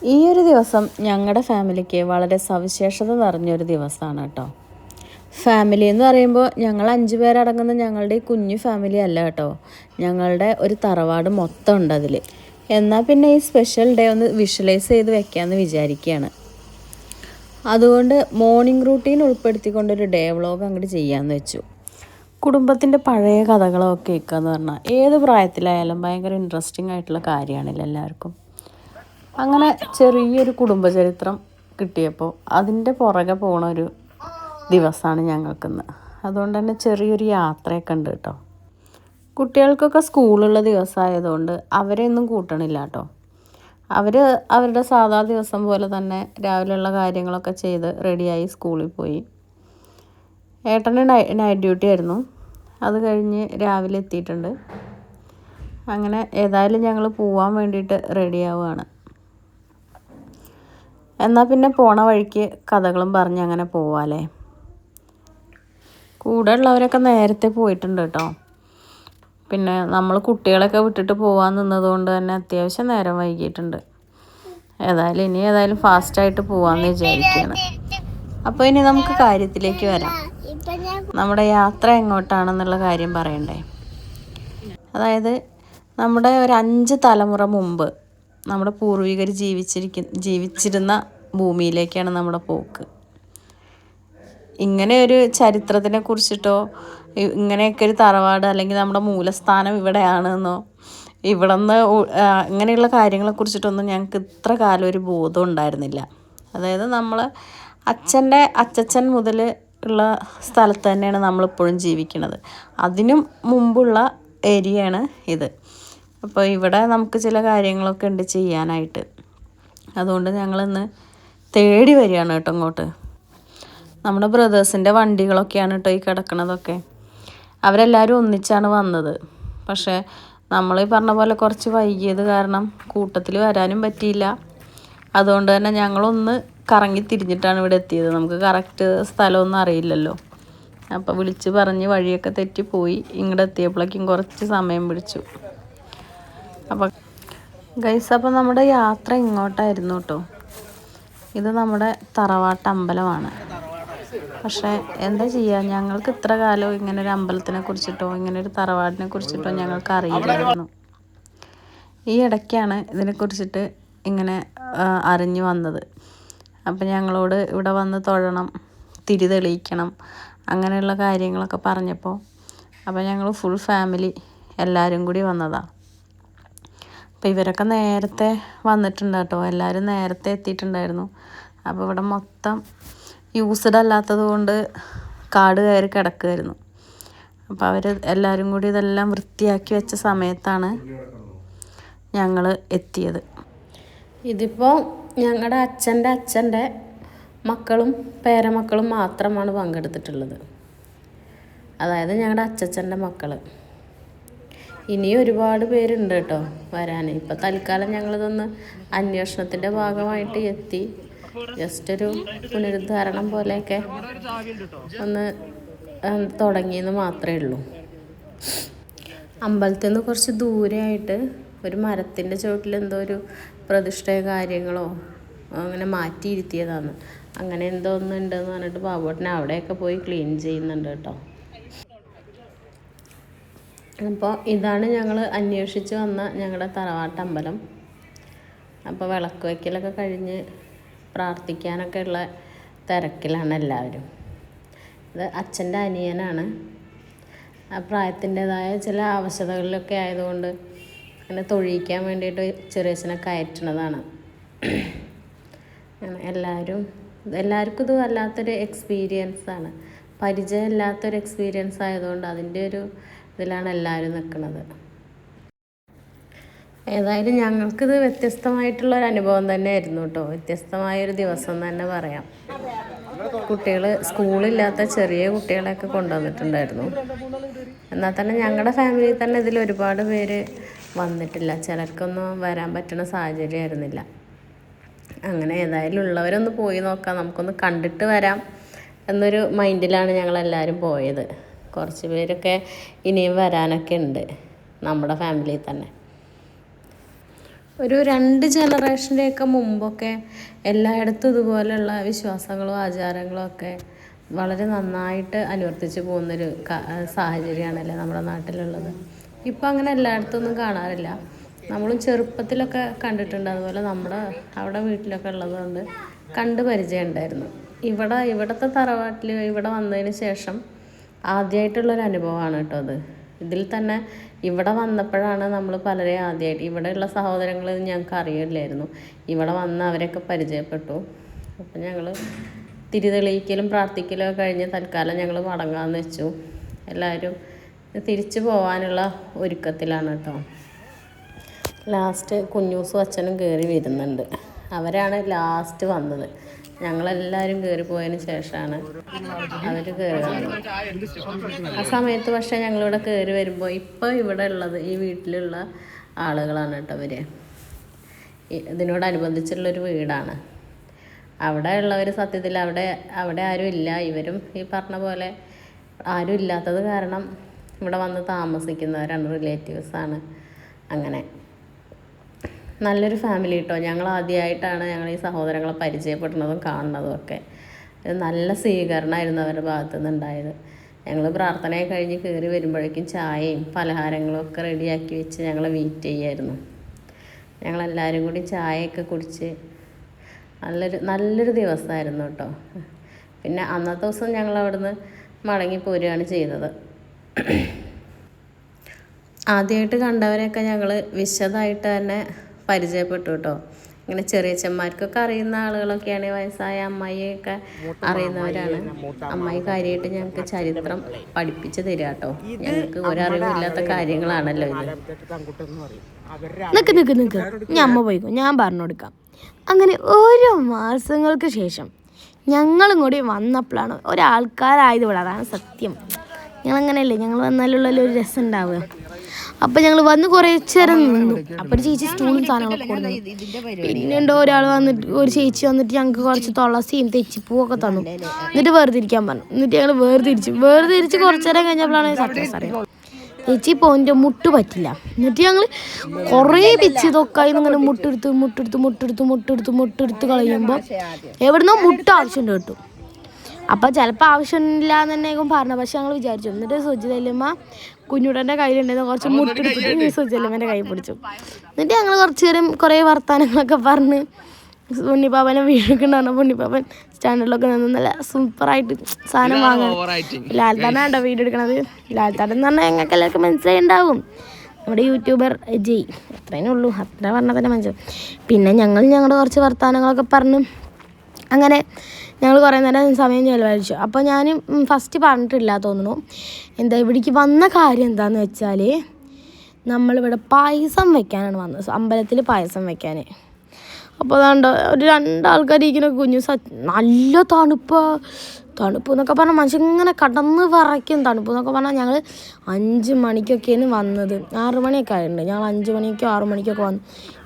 ഈ ഒരു ദിവസം ഞങ്ങളുടെ ഫാമിലിക്ക് വളരെ സവിശേഷത നിറഞ്ഞൊരു ദിവസമാണ് കേട്ടോ. ഫാമിലി എന്ന് പറയുമ്പോൾ ഞങ്ങൾ 5 പേരടങ്ങുന്ന ഞങ്ങളുടെ ഈ കുഞ്ഞു ഫാമിലി അല്ല കേട്ടോ. ഞങ്ങളുടെ ഒരു തറവാട് മൊത്തം ഉണ്ട് അതിൽ. എന്നാൽ പിന്നെ ഈ സ്പെഷ്യൽ ഡേ ഒന്ന് വിഷ്വലൈസ് ചെയ്ത് വെക്കാമെന്ന് വിചാരിക്കുകയാണ്. അതുകൊണ്ട് മോർണിംഗ് റൂട്ടീൻ ഉൾപ്പെടുത്തിക്കൊണ്ടൊരു ഡേ വ്ളോഗ് അങ്ങോട്ട് ചെയ്യാമെന്ന് വെച്ചു. കുടുംബത്തിൻ്റെ പഴയ കഥകളൊക്കെ കേൾക്കുക എന്ന് പറഞ്ഞാൽ ഏത് പ്രായത്തിലായാലും ഭയങ്കര ഇൻട്രസ്റ്റിംഗ് ആയിട്ടുള്ള കാര്യമാണല്ലോ എല്ലാവർക്കും. അങ്ങനെ ചെറിയൊരു കുടുംബചരിത്രം കിട്ടിയപ്പോൾ അതിൻ്റെ പുറകെ പോണ ഒരു ദിവസമാണ് ഞങ്ങൾക്കിന്ന്. അതുകൊണ്ട് തന്നെ ചെറിയൊരു യാത്രയൊക്കെ ഉണ്ട് കേട്ടോ. കുട്ടികൾക്കൊക്കെ സ്കൂളുള്ള ദിവസമായതുകൊണ്ട് അവരെയൊന്നും കൂട്ടണില്ല കേട്ടോ. അവർ അവരുടെ സാധാ ദിവസം പോലെ തന്നെ രാവിലെയുള്ള കാര്യങ്ങളൊക്കെ ചെയ്ത് റെഡിയായി സ്കൂളിൽ പോയി. ഏട്ടന് നൈറ്റ് ഡ്യൂട്ടി ആയിരുന്നു. അത് കഴിഞ്ഞ് രാവിലെ എത്തിയിട്ടുണ്ട്. അങ്ങനെ ഏതായാലും ഞങ്ങൾ പോവാൻ വേണ്ടിയിട്ട് റെഡിയാവുകയാണ്. എന്നാൽ പിന്നെ പോണ വഴിക്ക് കഥകളും പറഞ്ഞ് അങ്ങനെ പോവാല്ലേ. കൂടെ ഉള്ളവരൊക്കെ നേരത്തെ പോയിട്ടുണ്ട് കേട്ടോ. പിന്നെ നമ്മൾ കുട്ടികളൊക്കെ വിട്ടിട്ട് പോകാൻ നിന്നതുകൊണ്ട് തന്നെ അത്യാവശ്യം നേരം വൈകിയിട്ടുണ്ട്. ഏതായാലും ഫാസ്റ്റായിട്ട് പോകാമെന്ന് വിചാരിക്കുകയാണ്. അപ്പോൾ ഇനി നമുക്ക് കാര്യത്തിലേക്ക് വരാം. നമ്മുടെ യാത്ര എങ്ങോട്ടാണെന്നുള്ള കാര്യം പറയണ്ടേ. അതായത് നമ്മുടെ ഒരു 5 തലമുറ മുമ്പ് നമ്മുടെ പൂർവികർ ജീവിച്ചിരുന്ന ഭൂമിയിലേക്കാണ് നമ്മുടെ പോക്ക്. ഇങ്ങനെ ഒരു ചരിത്രത്തിനെ കുറിച്ചിട്ടോ ഇങ്ങനെയൊക്കെ ഒരു തറവാട് അല്ലെങ്കിൽ നമ്മുടെ മൂലസ്ഥാനം ഇവിടെയാണെന്നോ ഇവിടെ നിന്ന് ഇങ്ങനെയുള്ള കാര്യങ്ങളെക്കുറിച്ചിട്ടൊന്നും ഞങ്ങൾക്ക് ഇത്ര കാലം ഒരു ബോധം ഉണ്ടായിരുന്നില്ല. അതായത് നമ്മൾ അച്ചച്ചൻ മുതൽ ഉള്ള സ്ഥലത്ത് തന്നെയാണ് നമ്മളിപ്പോഴും ജീവിക്കുന്നത്. അതിനും മുമ്പുള്ള ഏരിയയാണ് ഇത്. അപ്പോൾ ഇവിടെ നമുക്ക് ചില കാര്യങ്ങളൊക്കെ ഉണ്ട് ചെയ്യാനായിട്ട്. അതുകൊണ്ട് ഞങ്ങളിന്ന് തേടി വരികയാണ് കേട്ടോ ഇങ്ങോട്ട്. നമ്മുടെ ബ്രദേഴ്സിൻ്റെ വണ്ടികളൊക്കെയാണ് കേട്ടോ ഈ കിടക്കണതൊക്കെ. അവരെല്ലാവരും ഒന്നിച്ചാണ് വന്നത്. പക്ഷേ നമ്മൾ ഈ പറഞ്ഞ പോലെ കുറച്ച് വൈകിയത് കാരണം കൂട്ടത്തിൽ വരാനും പറ്റിയില്ല. അതുകൊണ്ട് തന്നെ ഞങ്ങളൊന്ന് കറങ്ങി തിരിഞ്ഞിട്ടാണ് ഇവിടെ എത്തിയത്. നമുക്ക് കറക്റ്റ് സ്ഥലമൊന്നും അറിയില്ലല്ലോ. അപ്പോൾ വിളിച്ച് പറഞ്ഞ് വഴിയൊക്കെ തെറ്റിപ്പോയി. ഇങ്ങോട്ട് എത്തിയപ്പോഴേക്കും കുറച്ച് സമയം പിടിച്ചു. അപ്പോൾ ഗൈസ്, അപ്പോൾ നമ്മുടെ യാത്ര ഇങ്ങോട്ടായിരുന്നു കേട്ടോ. ഇത് നമ്മുടെ തറവാട്ട് അമ്പലമാണ്. പക്ഷേ എന്താ ചെയ്യുക, ഞങ്ങൾക്ക് ഇത്ര കാലം ഇങ്ങനെ ഒരു അമ്പലത്തിനെ കുറിച്ചിട്ടോ ഇങ്ങനെ ഒരു തറവാടിനെ കുറിച്ചിട്ടോ ഞങ്ങൾക്ക് അറിയില്ലായിരുന്നു. ഈ ഇടയ്ക്കാണ് ഇതിനെക്കുറിച്ചിട്ട് ഇങ്ങനെ അറിഞ്ഞു വന്നത്. അപ്പം ഞങ്ങളോട് ഇവിടെ വന്ന് തൊഴണം, തിരി തെളിയിക്കണം, അങ്ങനെയുള്ള കാര്യങ്ങളൊക്കെ പറഞ്ഞപ്പോൾ അപ്പോൾ ഞങ്ങൾ ഫുൾ ഫാമിലി എല്ലാവരും കൂടി വന്നതാണ്. അപ്പോൾ ഇവരൊക്കെ നേരത്തെ വന്നിട്ടുണ്ട് കേട്ടോ. എല്ലാവരും നേരത്തെ എത്തിയിട്ടുണ്ടായിരുന്നു. അപ്പോൾ ഇവിടെ മൊത്തം യൂസ്ഡ് അല്ലാത്തത് കൊണ്ട് കാട് കയറി കിടക്കുമായിരുന്നു. അപ്പോൾ അവർ എല്ലാവരും കൂടി ഇതെല്ലാം വൃത്തിയാക്കി വെച്ച സമയത്താണ് ഞങ്ങൾ എത്തിയത്. ഇതിപ്പോൾ ഞങ്ങളുടെ അച്ഛൻ്റെ മക്കളും പേരമക്കളും മാത്രമാണ് പങ്കെടുത്തിട്ടുള്ളത്. അതായത് ഞങ്ങളുടെ അച്ഛൻ്റെ മക്കൾ. ഇനിയും ഒരുപാട് പേരുണ്ട് കേട്ടോ വരാൻ. ഇപ്പോൾ തൽക്കാലം ഞങ്ങളിതൊന്ന് അന്വേഷണത്തിൻ്റെ ഭാഗമായിട്ട് എത്തി. ജസ്റ്റ് ഒരു പുനരുദ്ധാരണം പോലെയൊക്കെ ഒന്ന് തുടങ്ങിയെന്ന് മാത്രമേ ഉള്ളൂ. അമ്പലത്തിൽ നിന്ന് കുറച്ച് ദൂരെയായിട്ട് ഒരു മരത്തിൻ്റെ ചുവട്ടിൽ എന്തോ ഒരു പ്രതിഷ്ഠയോ കാര്യങ്ങളോ അങ്ങനെ മാറ്റിയിരുത്തിയതാണ്. അങ്ങനെ എന്തോ ഒന്നുണ്ടെന്ന് പറഞ്ഞിട്ട് ബാബുവേട്ടനെ അവിടെയൊക്കെ പോയി ക്ലീൻ ചെയ്യുന്നുണ്ട് കേട്ടോ. അപ്പോൾ ഇതാണ് ഞങ്ങൾ അന്വേഷിച്ച് വന്ന ഞങ്ങളുടെ തറവാട്ട് അമ്പലം. അപ്പോൾ വിളക്ക് വയ്ക്കലൊക്കെ കഴിഞ്ഞ് പ്രാർത്ഥിക്കാനൊക്കെ ഉള്ള തിരക്കിലാണ് എല്ലാവരും. ഇത് അച്ഛൻ്റെ അനിയനാണ്. ആ പ്രായത്തിൻ്റെതായ ചില ആവശ്യതകളിലൊക്കെ ആയതുകൊണ്ട് അങ്ങനെ തൊഴിയിക്കാൻ വേണ്ടിയിട്ട് ചെറിയച്ഛനെ കയറ്റുന്നതാണ്. എല്ലാവർക്കും ഇത് വല്ലാത്തൊരു എക്സ്പീരിയൻസാണ്. പരിചയമില്ലാത്തൊരു എക്സ്പീരിയൻസ് ആയതുകൊണ്ട് അതിൻ്റെ ഒരു ഇതിലാണ് എല്ലാവരും നിൽക്കുന്നത്. ഏതായാലും ഞങ്ങൾക്കിത് വ്യത്യസ്തമായിട്ടുള്ളൊരു അനുഭവം തന്നെയായിരുന്നു കേട്ടോ. വ്യത്യസ്തമായൊരു ദിവസം തന്നെ പറയാം. കുട്ടികൾ സ്കൂളില്ലാത്ത ചെറിയ കുട്ടികളെയൊക്കെ കൊണ്ടുവന്നിട്ടുണ്ടായിരുന്നു. എന്നാൽ തന്നെ ഞങ്ങളുടെ ഫാമിലിയിൽ തന്നെ ഇതിൽ ഒരുപാട് പേര് വന്നിട്ടില്ല. ചിലർക്കൊന്നും വരാൻ പറ്റുന്ന സാഹചര്യമായിരുന്നില്ല. അങ്ങനെ ഏതായാലും ഉള്ളവരൊന്ന് പോയി നോക്കാം, നമുക്കൊന്ന് കണ്ടിട്ട് വരാം എന്നൊരു മൈൻഡിലാണ് ഞങ്ങളെല്ലാവരും പോയത്. കുറച്ച് പേരൊക്കെ ഇനിയും വരാനൊക്കെ ഉണ്ട് നമ്മുടെ ഫാമിലിയിൽ തന്നെ. ഒരു 2 ജനറേഷൻ്റെയൊക്കെ മുമ്പൊക്കെ എല്ലായിടത്തും ഇതുപോലെയുള്ള വിശ്വാസങ്ങളും ആചാരങ്ങളും ഒക്കെ വളരെ നന്നായിട്ട് അനുവർത്തിച്ച് പോകുന്നൊരു സാഹചര്യമാണല്ലേ നമ്മുടെ നാട്ടിലുള്ളത്. ഇപ്പം അങ്ങനെ എല്ലായിടത്തൊന്നും കാണാറില്ല. നമ്മളും ചെറുപ്പത്തിലൊക്കെ കണ്ടിട്ടുണ്ട്. അതുപോലെ നമ്മുടെ അവിടെ വീട്ടിലൊക്കെ ഉള്ളതുകൊണ്ട് കണ്ട് പരിചയം ഉണ്ടായിരുന്നു. ഇവിടുത്തെ തറവാട്ടിൽ ഇവിടെ വന്നതിന് ശേഷം ആദ്യമായിട്ടുള്ളൊരു അനുഭവമാണ് കേട്ടോ അത്. ഇതിൽ തന്നെ ഇവിടെ വന്നപ്പോഴാണ് നമ്മൾ പലരെയും ആദ്യമായിട്ട്, ഇവിടെയുള്ള സഹോദരങ്ങൾ ഞങ്ങൾക്ക് അറിയില്ലായിരുന്നു. ഇവിടെ വന്ന് അവരെയൊക്കെ പരിചയപ്പെട്ടു. അപ്പം ഞങ്ങൾ തിരിതെളിയിക്കലും പ്രാർത്ഥിക്കലും ഒക്കെ കഴിഞ്ഞ് തൽക്കാലം ഞങ്ങൾ മടങ്ങാമെന്ന് വെച്ചു. എല്ലാവരും തിരിച്ചു പോകാനുള്ള ഒരുക്കത്തിലാണ് കേട്ടോ. ലാസ്റ്റ് കുഞ്ഞൂസും അച്ഛനും കയറി വരുന്നുണ്ട്. അവരാണ് ലാസ്റ്റ് വന്നത്. ഞങ്ങളെല്ലാവരും കയറി പോയതിന് ശേഷമാണ് അവർ കയറി വന്നത്. ആ സമയത്ത് പക്ഷേ ഞങ്ങളിവിടെ കയറി വരുമ്പോൾ ഇപ്പോൾ ഇവിടെ ഉള്ളത് ഈ വീട്ടിലുള്ള ആളുകളാണ് കേട്ടോ. അവർ ഇതിനോടനുബന്ധിച്ചുള്ളൊരു വീടാണ്. അവിടെ ഉള്ളവർ സത്യത്തിൽ അവിടെ ആരും ഇല്ല. ഇവരും ഈ പറഞ്ഞ പോലെ ആരും ഇല്ലാത്തത് കാരണം ഇവിടെ വന്ന് താമസിക്കുന്നവരാണ്, റിലേറ്റീവ്സാണ്. അങ്ങനെ നല്ലൊരു ഫാമിലി കേട്ടോ. ഞങ്ങൾ ആദ്യമായിട്ടാണ് ഞങ്ങൾ ഈ സഹോദരങ്ങളെ പരിചയപ്പെടുന്നതും കാണുന്നതും ഒക്കെ. നല്ല സ്വീകരണമായിരുന്നു അവരുടെ ഭാഗത്തു നിന്നുണ്ടായത്. ഞങ്ങൾ പ്രാർത്ഥനയൊക്കെ കഴിഞ്ഞ് കയറി വരുമ്പോഴേക്കും ചായയും പലഹാരങ്ങളും ഒക്കെ റെഡിയാക്കി വെച്ച് ഞങ്ങളെ വെയിറ്റ് ചെയ്യായിരുന്നു. ഞങ്ങളെല്ലാവരും കൂടി ചായയൊക്കെ കുടിച്ച് നല്ലൊരു ദിവസമായിരുന്നു കേട്ടോ. പിന്നെ അന്നത്തെ ദിവസം ഞങ്ങൾ അവിടുന്ന് മടങ്ങിപ്പോരുകയാണ് ചെയ്തത്. ആദ്യമായിട്ട് കണ്ടവരെയൊക്കെ ഞങ്ങൾ വിശദമായിട്ട് തന്നെ പരിചയപ്പെട്ടു കേട്ടോ. ഇങ്ങനെ ചെറിയച്ചന്മാർക്കൊക്കെ അറിയുന്ന ആളുകളൊക്കെയാണ്. വയസ്സായ അമ്മായിയൊക്കെ അറിയുന്നവരാണ്. അമ്മായി കാര്യമായിട്ട് ഞങ്ങൾക്ക് ചരിത്രം പഠിപ്പിച്ച് തരിക കേട്ടോ. ഞങ്ങൾക്ക് ഒരറിവില്ലാത്ത കാര്യങ്ങളാണല്ലോ ഇത്. നിക്ക് ഞാൻ അമ്മ പോയിക്കോ, ഞാൻ പറഞ്ഞു കൊടുക്കാം. അങ്ങനെ ഓരോ മാസങ്ങൾക്ക് ശേഷം ഞങ്ങളും കൂടി വന്നപ്പോഴാണ് ഒരാൾക്കാരായത് ഇവിടെ. അതാണ് സത്യം. ഞങ്ങളങ്ങനെയല്ലേ, ഞങ്ങൾ വന്നാലുള്ളൊരു രസം ഉണ്ടാവുക. അപ്പം ഞങ്ങൾ വന്ന് കുറേ നേരം നിന്നു. അപ്പോൾ ഒരു ചേച്ചി സ്റ്റൂളും സാധനങ്ങളൊക്കെ കൊടുത്തു. പിന്നെയുണ്ടോ ഒരാൾ വന്നിട്ട്, ഒരു ചേച്ചി വന്നിട്ട് ഞങ്ങൾക്ക് കുറച്ച് തുളസിയും തെച്ചിപ്പൂവൊക്കെ തന്നു. എന്നിട്ട് വേർതിരിക്കാൻ പറഞ്ഞു. എന്നിട്ട് ഞങ്ങൾ വേർതിരിച്ച് കുറച്ച് നേരം കഴിഞ്ഞപ്പോഴാണ് സക്സസ് അറിയാം. ചേച്ചി പോയിൻ്റെ മുട്ട് പറ്റില്ല. എന്നിട്ട് ഞങ്ങൾ കുറേ പിച്ച് ഇതൊക്കെ ഇങ്ങനെ മുട്ടെടുത്ത് കളയുമ്പോൾ എവിടുന്നോ മുട്ട ആവശ്യമുണ്ട് കേട്ടു. അപ്പോൾ ചിലപ്പോൾ ആവശ്യമില്ല എന്ന് തന്നെയാകും പറഞ്ഞത്. പക്ഷെ ഞങ്ങൾ വിചാരിച്ചു. എന്നിട്ട് സുജിതല്ലമ്മ കുഞ്ഞുടൻ്റെ കയ്യിലുണ്ടായിരുന്നു കുറച്ച് മുട്ടെടുത്തിട്ട് സുജിതല്ലമ്മേൻ്റെ കൈ പിടിച്ചു. എന്നിട്ട് ഞങ്ങൾ കുറച്ച് നേരം കുറേ വർത്തമാനങ്ങളൊക്കെ പറഞ്ഞ് ഉണ്ണിപ്പാപ്പനെ വീഴൊക്കെണ്ടായിരുന്നു. അപ്പോൾ ഉണ്ണിപ്പാപ്പൻ സ്റ്റാൻഡേർഡിലൊക്കെ നിന്ന് നല്ല സൂപ്പറായിട്ട് സാധനം വാങ്ങാൻ. ലാൽത്താനാണ് കേട്ടോ വീഡിയോ എടുക്കണത്. ലാൽത്താൻ എന്ന് പറഞ്ഞാൽ ഞങ്ങൾക്ക് എല്ലാവർക്കും മനസ്സിലായി ഉണ്ടാവും. നമ്മുടെ യൂട്യൂബർ ജയ്, അത്രേനേ ഉള്ളൂ. അത്ര പറഞ്ഞാൽ തന്നെ മനസ്സിലാവും. പിന്നെ ഞങ്ങളുടെ കുറച്ച് വർത്തമാനങ്ങളൊക്കെ പറഞ്ഞ് അങ്ങനെ ഞങ്ങൾ കുറേ നേരം സമയം ചെലവഴിച്ചു. അപ്പോൾ ഞാൻ ഫസ്റ്റ് പറഞ്ഞിട്ടില്ല തോന്നുന്നു. ഇവിടേക്ക് വന്ന കാര്യം എന്താണെന്ന് വെച്ചാൽ നമ്മളിവിടെ പായസം വെക്കാനാണ് വന്നത്. അമ്പലത്തിൽ പായസം വെക്കാൻ. അപ്പോൾ അതുകൊണ്ട് ഒരു 2 ആൾക്കാർ ഇരിക്കുന്ന കുഞ്ഞു നല്ല തണുപ്പ് എന്നൊക്കെ പറഞ്ഞാൽ മനുഷ്യൻ ഇങ്ങനെ കടന്ന് വിറയ്ക്കും. തണുപ്പ് എന്നൊക്കെ പറഞ്ഞാൽ ഞങ്ങൾ 5 മണിക്കൊക്കെയാണ് വന്നത്. 6 മണിയൊക്കെ ആയിട്ടുണ്ട്. ഞങ്ങൾ 5 മണിക്കോ 6 മണിക്കൊക്കെ വന്നു.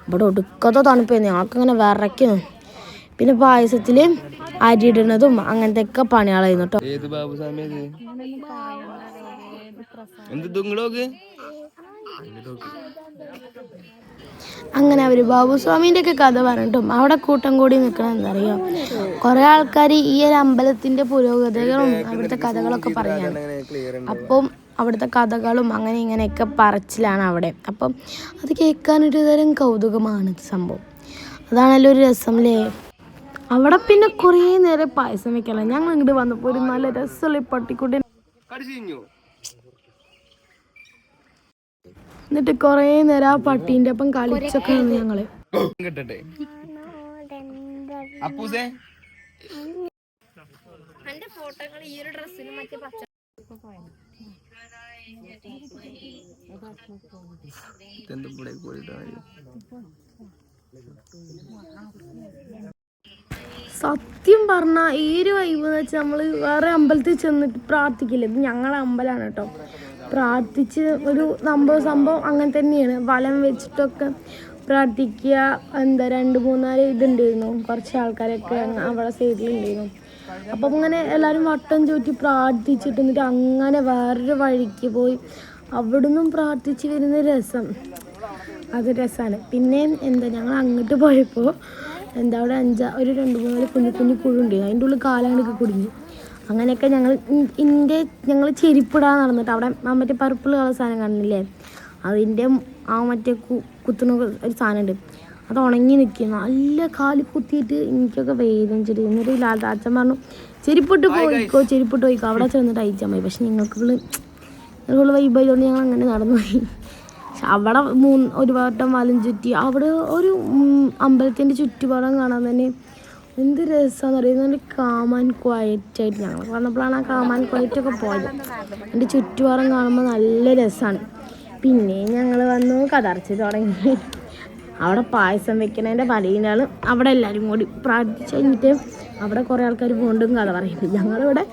ഇവിടെ ഒടുക്കത്തെ തണുപ്പായിരുന്നു. ഞങ്ങൾക്കിങ്ങനെ വിറയ്ക്കും. പിന്നെ പായസത്തിൽ അരിയിടുന്നതും അങ്ങനത്തെ ഒക്കെ പണികളായിരുന്നു കേട്ടോ. അങ്ങനെ അവർ ബാബുസ്വാമീൻ്റെ ഒക്കെ കഥ പറഞ്ഞിട്ടും അവിടെ കൂട്ടം കൂടി നിൽക്കണം. എന്നറിയോ, കുറേ ആൾക്കാർ ഈ ഒരു അമ്പലത്തിൻ്റെ പുരോഗതികളും അവിടുത്തെ കഥകളൊക്കെ പറയാണ്. അപ്പം അവിടുത്തെ കഥകളും അങ്ങനെ ഇങ്ങനെയൊക്കെ പറച്ചിലാണ് അവിടെ. അപ്പം അത് കേൾക്കാനൊരു തരം കൗതുകമാണ് സംഭവം. അതാണല്ലോ ഒരു രസം അല്ലേ. അവിടെ പിന്നെ കുറേ നേരം പായസം വെക്കല. ഞങ്ങൾ ഇങ്ങോട്ട് വന്നപ്പോൾ ഒരു നല്ല രസമുള്ള പട്ടിക്കുട്ടി. എന്നിട്ട് കുറേ നേരം ആ പട്ടീൻ്റെ ഒപ്പം കളിച്ചൊക്കെ ഞങ്ങള്. സത്യം പറഞ്ഞാൽ ഈ ഒരു വൈബ് എന്ന് വെച്ചാൽ നമ്മൾ വേറെ അമ്പലത്തിൽ ചെന്നിട്ട് പ്രാർത്ഥിക്കില്ല. ഇത് ഞങ്ങളെ അമ്പലമാണ് കേട്ടോ. പ്രാർത്ഥിച്ച് ഒരു സംഭവം അങ്ങനെ തന്നെയാണ്. വലം വെച്ചിട്ടൊക്കെ പ്രാർത്ഥിക്കുക. 2-3 ഇതുണ്ടായിരുന്നു. കുറച്ച് ആൾക്കാരൊക്കെ അവിടെ സൈഡിലുണ്ടായിരുന്നു. അപ്പം ഇങ്ങനെ എല്ലാവരും വട്ടം ചുറ്റി പ്രാർത്ഥിച്ചിട്ട് എന്നിട്ട് അങ്ങനെ വേറൊരു വഴിക്ക് പോയി അവിടുന്നും പ്രാർത്ഥിച്ച് വരുന്ന രസം അത് രസമാണ്. പിന്നെ എന്താ ഞങ്ങൾ അങ്ങോട്ട് പോയപ്പോൾ എന്താ അവിടെ ഒരു 2-3 കുഞ്ഞു കുഴുണ്ട്, അതിൻ്റെ ഉള്ളിൽ കാലാണ്ടൊക്കെ കുടുങ്ങി. അങ്ങനെയൊക്കെ ഞങ്ങൾ ചെരിപ്പിടാൻ നടന്നിട്ട് അവിടെ മറ്റേ പർപ്പിൾ കളർ സാധനം കാണുന്നില്ലേ, അതിൻ്റെ മറ്റേ കുത്തുന്ന ഒരു സാധനമുണ്ട്, അത് ഉണങ്ങി നിൽക്കുക. നല്ല കാല് കുത്തിയിട്ട് എനിക്കൊക്കെ വേദനിച്ചിട്ട്. എന്നിട്ട് അച്ഛൻ പറഞ്ഞു ചെരിപ്പിട്ട് പോയിക്കോ അവിടെ ചെന്നിട്ട് അയച്ചാൽ മതി. പക്ഷെ ഞങ്ങൾക്ക് വൈബായതുകൊണ്ട് ഞങ്ങൾ അങ്ങനെ നടന്നു പോയി. അവിടെ ഒരു വട്ടം വലം ചുറ്റി. അവിടെ ഒരു അമ്പലത്തിൻ്റെ ചുറ്റുപാടം കാണാൻ തന്നെ എന്ത് രസമാണെന്ന് പറയുന്നത്. നല്ല കാമാൻ ക്വയറ്റായിട്ട് ഞങ്ങൾ വന്നപ്പോഴാണ് ആ കാമാൻ ക്വയറ്റൊക്കെ പോയത്. എൻ്റെ ചുറ്റുപാടം കാണുമ്പോൾ നല്ല രസമാണ്. പിന്നെ ഞങ്ങൾ വന്നു കതർച്ച് തുടങ്ങി. അവിടെ പായസം വെക്കണതിൻ്റെ പലയിനാളും അവിടെ എല്ലാവരും കൂടി പ്രാർത്ഥിച്ച് കഴിഞ്ഞിട്ട് അവിടെ കുറേ ആൾക്കാർ വീണ്ടും കഥ പറയുന്നുണ്ട്.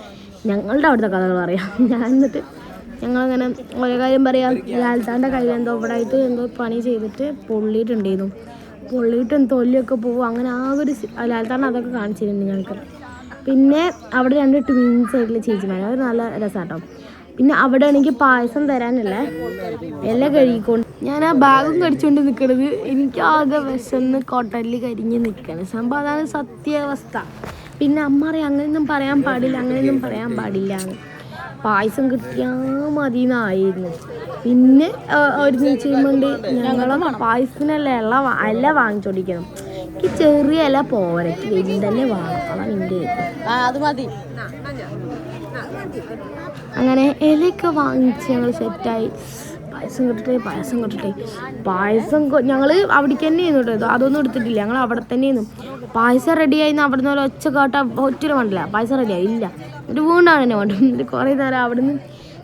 ഞങ്ങളുടെ അവിടുത്തെ കഥകൾ പറയാം. എന്നിട്ട് ഞങ്ങളങ്ങനെ ഓരോ കാര്യം പറയാം. ലാൽത്താൻ്റെ കയ്യിൽ എന്തോ പണി ചെയ്തിട്ട് പൊള്ളിയിട്ട് തൊല്ലിയൊക്കെ പോകും. അങ്ങനെ ഒരു ലാൽത്താൻ അതൊക്കെ കാണിച്ചിട്ടുണ്ട് ഞങ്ങൾക്ക്. പിന്നെ അവിടെ 2 ട്വിൻസ് ആയിട്ടുള്ള ചേച്ചിമാർ, അത് നല്ല രസമാട്ടോ. പിന്നെ അവിടെ ആണെങ്കിൽ പായസം തരാനല്ല എല്ലാം കഴുകിക്കൊണ്ട് ഞാൻ ആ ബാഗും കടിച്ചുകൊണ്ട് നിൽക്കണത്. എനിക്ക് ആകെ വിശന്ന് കൊട്ടലിൽ കരിഞ്ഞ് നിൽക്കണം സംഭവം. അതാണ് സത്യാവസ്ഥ. പിന്നെ അമ്മ അറിയാം അങ്ങനെയൊന്നും പറയാൻ പാടില്ല എന്ന്. പായസം കിട്ടിയാൽ മതി എന്നായിരുന്നു. പിന്നെ ഒരു ചെയ്യുമ്പോണ്ട് ഞങ്ങളെ പായസത്തിനല്ല ഇല വാങ്ങിച്ചോണ്ടിരിക്കണം. എനിക്ക് ചെറിയ ഇല പോരെ, വലുതന്നെ വാങ്ങണം. അതാണ് എൻ്റെ അത് മതി. അങ്ങനെ ഇലയൊക്കെ വാങ്ങിച്ച് ഞങ്ങൾ സെറ്റായി. പായസം ഞങ്ങൾ അവിടേക്ക് തന്നെയായിരുന്നു കേട്ടോ. അതൊന്നും എടുത്തിട്ടില്ല, ഞങ്ങൾ അവിടെ തന്നെയായിരുന്നു. പായസം റെഡിയായിരുന്നു. അവിടെ നിന്ന് ഒച്ച കാട്ട ഒറ്റ വേണ്ടില്ല, പായസം റെഡിയായി ഇല്ല. എന്നിട്ട് വീണ്ടാണ് തന്നെ വേണ്ടത്. എന്നിട്ട് കുറേ നേരം അവിടെ നിന്ന്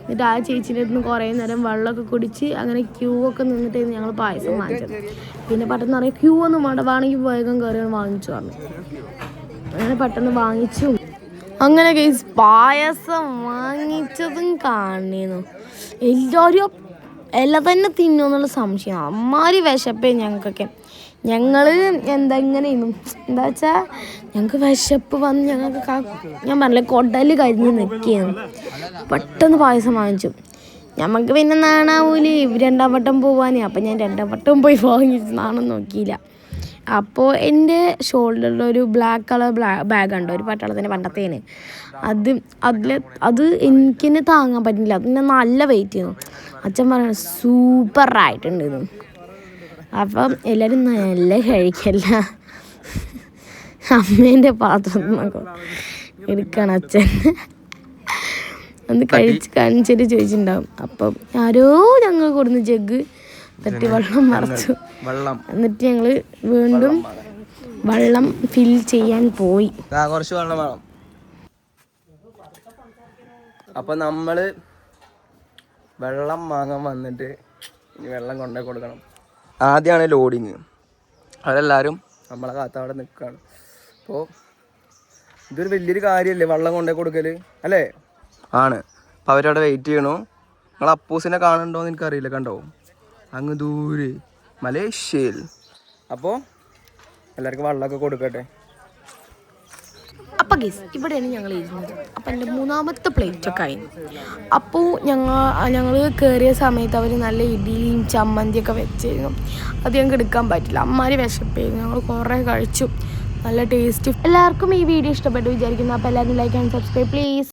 എന്നിട്ട് ആ ചേച്ചീൻ്റെ അടുത്ത് നിന്ന് കുറേ നേരം വെള്ളമൊക്കെ കുടിച്ച് അങ്ങനെ ക്യൂ ഒക്കെ നിന്നിട്ടായിരുന്നു ഞങ്ങൾ പായസം വാങ്ങിച്ചത്. പിന്നെ പെട്ടെന്ന് അറിയാം ക്യൂ ഒന്നും വേണ്ട, വേണമെങ്കിൽ വേഗം കയറി വാങ്ങിച്ചു പറഞ്ഞു. അങ്ങനെ പെട്ടെന്ന് വാങ്ങിച്ചു. അങ്ങനെ ഗൈസ് പായസം വാങ്ങിച്ചതും കാണുന്നു. എല്ലാവരും എല്ലാം തന്നെ തിന്നുമെന്നുള്ള സംശയം. അമ്മാതിരി വിശപ്പേ ഞങ്ങൾക്കൊക്കെ. ഞങ്ങൾ ഇങ്ങനെയൊന്നും എന്താ വെച്ചാൽ ഞങ്ങൾക്ക് വിശപ്പ് വന്ന് ഞങ്ങൾക്ക് ഞാൻ പറഞ്ഞില്ലേ കൊടല് കരിഞ്ഞ് നിൽക്കുകയാണ്. പെട്ടെന്ന് പായസം വാങ്ങിച്ചു. നമുക്ക് പിന്നെ നാണാവൂലി 2ാം വട്ടം പോവാനേ. അപ്പം ഞാൻ 2ാം വട്ടം പോയി വാങ്ങിച്ചു, നാണം നോക്കിയില്ല. അപ്പോൾ എൻ്റെ ഷോൾഡറിൽ ഒരു ബ്ലാക്ക് കളർ ബാഗുണ്ട്, ഒരു പട്ടാളത്തിൻ്റെ പണ്ടത്തേന്. അത് എനിക്കെന്നെ താങ്ങാൻ പറ്റില്ല. അതിന് നല്ല വെയിറ്റ് ചെയ്യുന്നു. അച്ഛൻ പറയണ സൂപ്പറായിട്ടുണ്ട് ഇത്. അപ്പം എല്ലാവരും നല്ല കഴിക്കല്ല. അമ്മേൻ്റെ പാത്രം എടുക്കണം അച്ഛൻ. ഒന്ന് കാണിച്ചിട്ട് ചോദിച്ചിട്ടുണ്ടാവും. അപ്പം ആരോ ഞങ്ങൾ കൊടുന്ന് ജഗ് തട്ടി വെള്ളം മറച്ചു. എന്നിട്ട് ഞങ്ങൾ വീണ്ടും വെള്ളം ഫിൽ ചെയ്യാൻ പോയി. കുറച്ച് വെള്ളം വേണം. അപ്പൊ നമ്മള് വെള്ളം വാങ്ങാൻ വന്നിട്ട് ഇനി വെള്ളം കൊണ്ടേ കൊടുക്കണം. ആദ്യമാണ് ലോഡിങ്. അവരെല്ലാവരും നമ്മളെ കാത്തവിടെ നിൽക്കുകയാണ്. അപ്പോൾ ഇതൊരു വലിയൊരു കാര്യമല്ലേ വെള്ളം കൊണ്ടേ കൊടുക്കൽ, അല്ലേ? ആണ്. അപ്പോൾ അവരവിടെ വെയിറ്റ് ചെയ്യണു. നിങ്ങൾ അപ്പൂസിനെ കാണുന്നുണ്ടോയെന്ന് എനിക്കറിയില്ല. കണ്ടോ അങ്ങ് ദൂരെ മലേഷ്യയിൽ. അപ്പോൾ എല്ലാവർക്കും വെള്ളമൊക്കെ കൊടുക്കട്ടെ. അപ്പം ഗീസ് ഇവിടെയാണ് ഞങ്ങൾ ഇരുന്നത്. അപ്പം എൻ്റെ 3ാമത്തെ പ്ലേറ്റൊക്കെ ആയി. അപ്പോൾ ഞങ്ങൾ കയറിയ സമയത്ത് അവർ നല്ല ഇഡ്ഡലിയും ചമ്മന്തിയൊക്കെ വെച്ചിരുന്നു. അത് ഞങ്ങൾക്ക് എടുക്കാൻ പറ്റില്ല, അമ്മാതിരി വിശപ്പായിരുന്നു. ഞങ്ങൾ കുറേ കഴിച്ചു, നല്ല ടേസ്റ്റ്. എല്ലാവർക്കും ഈ വീഡിയോ ഇഷ്ടപ്പെട്ടു വിചാരിക്കുന്നു. അപ്പോൾ എല്ലാവരും ലൈക്ക് ആൻഡ് സബ്സ്ക്രൈബ് പ്ലീസ്.